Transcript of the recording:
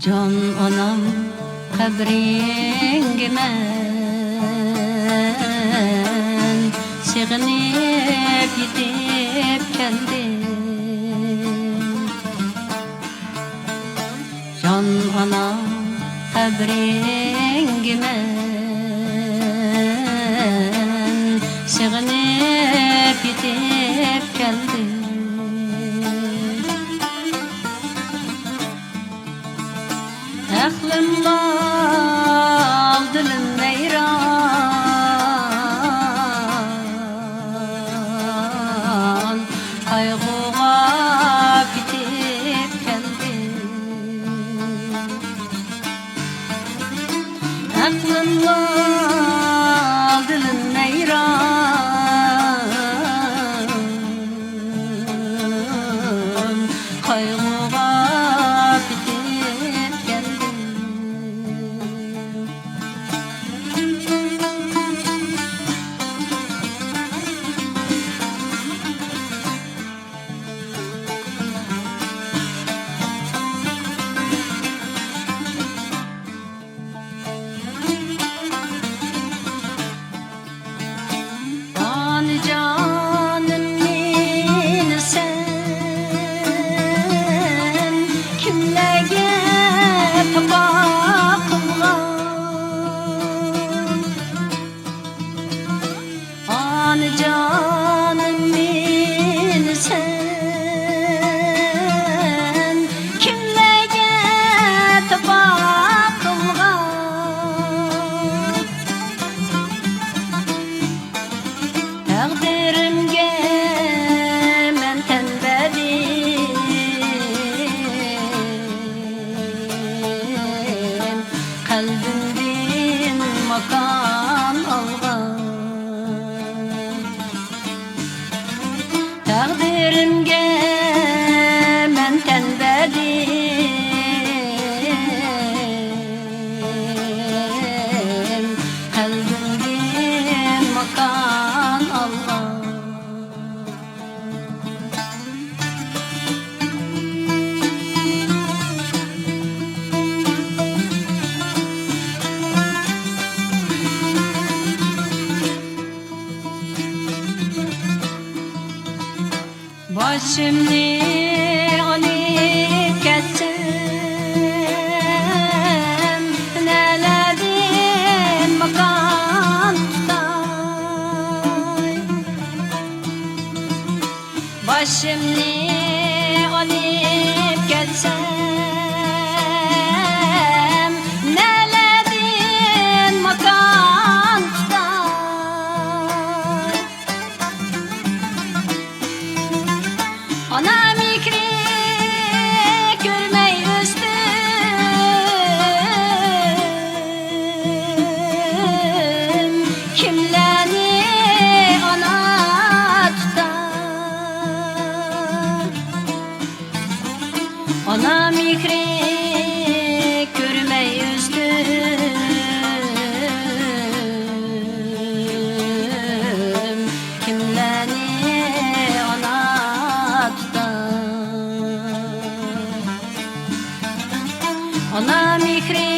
Can anam kabringimen Sığınıp gidip geldim. Can anam kabringimen Sığınıp gidip geldim. Aklım bal, dilim veyran Kaygığa bitip geldim. Aklım bal, dilim veyran Kaygığa bitip geldim. Ani canım yine sen kimlerge bakılgan. Ani canım yine sen kimlerge bakılgan. Takdirimge men tenbedim, kalbimden makan algan. Takdirimge men tenbedim, kalbimden makan algan. Başımni alıp getsem nelerden makan tutay. Başımni alıp getsem nelerden makan tutay. Anam ikri görmey üstüm kimlerini ana tutar. Anam ikri görmey üstüm kimlerini ana tutar. Ona mihri